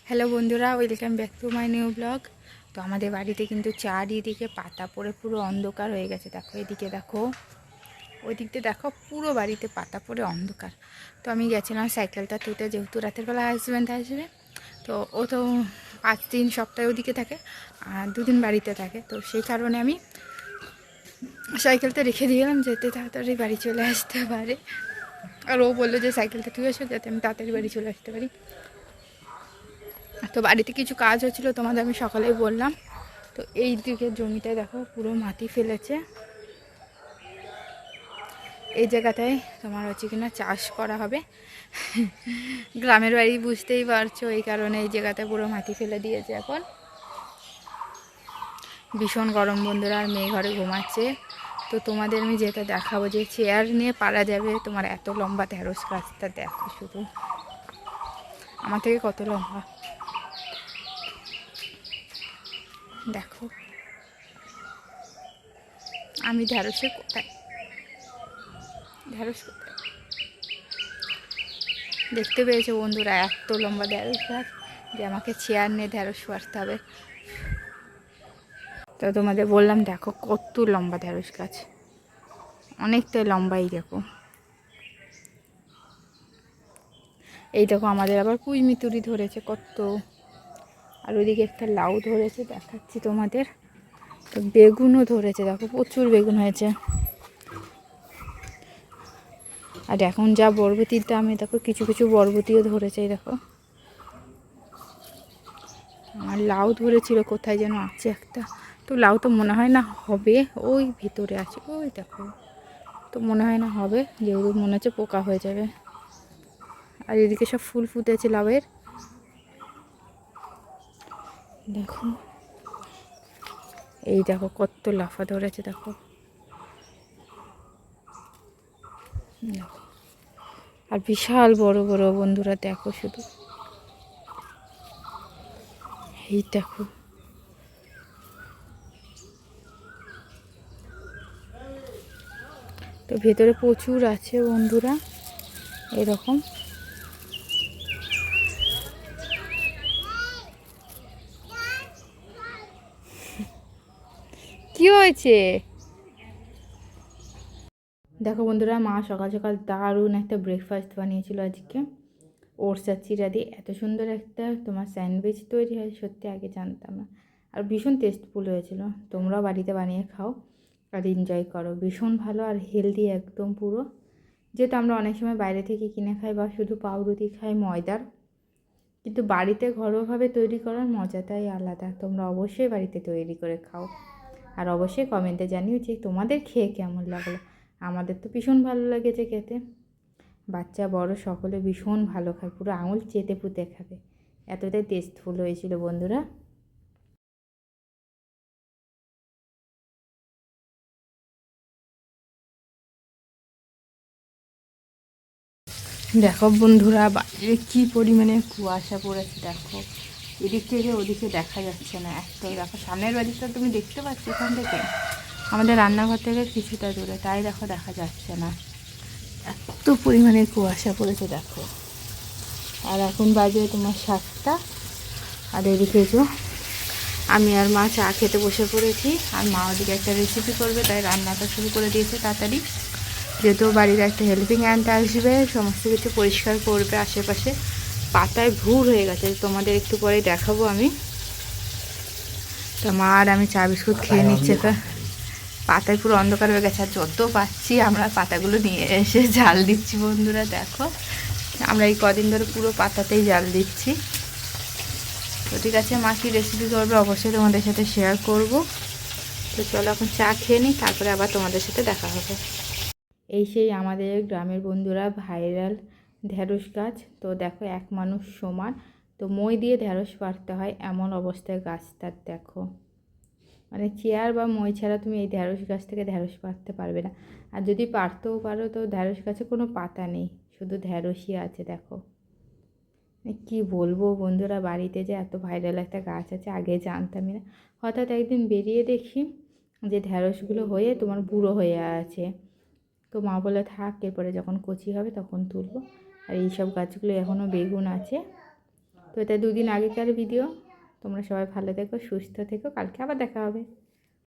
Hello বন্ধুরা, welcome back to my new blog. তো আমাদের বাড়িতে কিন্তু চারিদিকে পাতা পড়ে পুরো অন্ধকার হয়ে গেছে। দেখো এদিকে, দেখো ওই দিকতে, দেখো পুরো বাড়িতে পাতা পড়ে অন্ধকার। তো আমি গেছিলাম সাইকেলটা তুলতে, যেহেতু রাতের বেলা হাজব্যান্ড আসবে। তো ও তো 5 দিন সপ্তাহে ওদিকে থাকে আর 2 দিন বাড়িতে থাকে। তো সেই কারণে আমি সাইকেলটা রেখে দিলাম, যেতে তাড়াতাড়ি বাড়ি চলে আসতে পারে। আর ও বললো যে সাইকেলটা তুই এসো, যাতে আমি তাড়াতাড়ি বাড়ি চলে আসতে পারি। তো বাড়িতে কিছু কাজ হচ্ছিলো, তোমাদের আমি সকালেই বললাম। তো এই দিকে জমিটায় দেখো পুরো মাটি ফেলেছে। এই জায়গাটায় তোমার হচ্ছে কিনা চাষ করা হবে। গ্রামের বাড়ি বুঝতেই পারছো, এই কারণে এই জায়গাটা পুরো মাটি ফেলে দিয়েছে। এখন ভীষণ গরম বন্ধুরা, আর মেয়ে ঘরে ঘুমাচ্ছে। তো তোমাদের আমি যেটা দেখাবো, যে চেয়ার নিয়ে পারা যাবে তোমার এত লম্বা ঢেঁড়স গাছটা। দেখো শুধু আমার থেকে কত লম্বা, দেখো। আমি ঢেঁড়সে কোথায়, ঢেঁড়স কোথায় দেখতে পেয়েছো বন্ধুরা, এত লম্বা ঢেঁড়স গাছ যে আমাকে চেয়ার নিয়ে ঢেঁড়স পারতে হবে। তো তোমাদের বললাম দেখো কত লম্বা ঢেঁড়স গাছ, অনেকটাই লম্বাই। দেখো এই দেখো আমাদের আবার পুঁই মিতুরি ধরেছে কত, আর ওইদিকে একটা লাউ ধরেছে, দেখাচ্ছি তোমাদের। তো বেগুনও ধরেছে, দেখো প্রচুর বেগুন হয়েছে। আর এখন যা বরবটির দাম, দেখো কিছু কিছু বরবটিও ধরেছে, দেখো। আর লাউ ধরেছিল, কোথায় যেন আছে একটা। তো লাউ তো মনে হয় না হবে, ওই ভিতরে আছে, ওই দেখো। তো মনে হয় না হবে, যেহেতু মনে হচ্ছে পোকা হয়ে যাবে। আর এদিকে সব ফুল ফুটেছে লাউয়ের, দেখো। এই দেখো কত লাফা ধরেছে, দেখো। দেখো আর বিশাল বড় বড় বন্ধুরা, দেখো শুধু, এই দেখো। তো ভেতরে প্রচুর আছে বন্ধুরা, এরকম। কি হয়েছে দেখো বন্ধুরা, মা সকাল সকাল দারুণ একটা ব্রেকফাস্ট বানিয়েছিল আজকে। ওটস আর চিরা দিয়ে এত সুন্দর একটা তোমার স্যান্ডউইচ তৈরি হয়, সত্যি আগে জানতাম না। আর ভীষণ টেস্টফুল হয়েছিল। তোমরাও বাড়িতে বানিয়ে খাও আর এনজয় করো, ভীষণ ভালো আর হেলদি একদম পুরো। যেহেতু আমরা অনেক সময় বাইরে থেকে কিনে খাই বা শুধু পাউরুটি খাই ময়দার, কিন্তু বাড়িতে ঘরোয়াভাবে তৈরি করার মজাটাই আলাদা। তোমরা অবশ্যই বাড়িতে তৈরি করে খাও, আর অবশ্যই কমেন্টে জানিও যে তোমাদের খেয়ে কেমন লাগলো। আমাদের তো ভীষণ ভালো লেগেছে খেতে, বাচ্চা বড় সকলে ভীষণ ভালো খায়, পুরো আঙুল চেটে পুঁতে খাবে, এতটাই টেস্টফুল হয়েছিল বন্ধুরা। দেখো বন্ধুরা, বাইরে কী পরিমাণে কুয়াশা পড়েছে, দেখো। এদিক থেকে ওদিকে দেখা যাচ্ছে না এত। দেখো সামনের বাড়িটা তুমি দেখতে পাচ্ছ এখান থেকে, আমাদের রান্নাঘর থেকে কিছুটা দূরে, তাই দেখো দেখা যাচ্ছে না, এত পরিমাণে কুয়াশা পড়েছে, দেখো। আর এখন বাজে তোমার 7টা। আর এদিকে যে আমি আর মা চা খেতে বসে পড়েছি, আর মা ওদিকে একটা রেসিপি করবে, তাই রান্নাটা শুরু করে দিয়েছে তাড়াতাড়ি। যেহেতু বাড়ির একটা হেল্পিং হ্যান্ড আসবে, সমস্ত কিছু পরিষ্কার করবে। আশেপাশে পাতায় ভুর হয়ে গেছে, তোমাদের একটু পরে দেখাবো আমি। তো মা আর আমি চা বিস্কুট খেয়ে নিচ্ছে, পাতায় পুরো অন্ধকার হয়ে গেছে। আর যত পাচ্ছি আমরা পাতাগুলো নিয়ে এসে জাল দিচ্ছি বন্ধুরা, দেখো। আমরা এই কদিন ধরে পুরো পাতাতেই জাল দিচ্ছি। তো ঠিক আছে, মা কি রেসিপি করবে অবশ্যই তোমাদের সাথে শেয়ার করব। তো চলো এখন চা খেয়ে নিই, তারপরে আবার তোমাদের সাথে দেখা হবে। এই সেই আমাদের গ্রামের বন্ধুরা ভাইরাল ঢ্যাঁড়স গাছ। তো দেখো এক মানুষ সমান, তো মই দিয়ে ঢ্যাঁড়স পাড়তে হয় এমন অবস্থায় গাছটার, দেখো। মানে চেয়ার বা মই ছাড়া তুমি এই ঢ্যাঁড়স গাছ থেকে ঢ্যাঁড়স পাড়তে পারবে না। আর যদি পারতেও পারো, তো ঢ্যাঁড়স গাছে কোনো পাতা নেই, শুধু ঢ্যাঁড়সই আছে, দেখো। কি বলবো বন্ধুরা, বাড়িতে যে এত ভাইরাল একটা গাছ আছে আগে জানতামই না। হঠাৎ একদিন বেরিয়ে দেখি যে ঢ্যাঁড়সগুলো হয়ে তোমার বুড়ো হয়ে আছে। তো মা বলে থাক, এরপরে যখন কচি হবে তখন তুলবো। আর এইসব গাছগুলো এখনও বেগুন আছে, তো এটা 2 দিন আগেকার ভিডিও। তোমরা সবাই ভালো থেকো, সুস্থ থেকো, কালকে আবার দেখা হবে।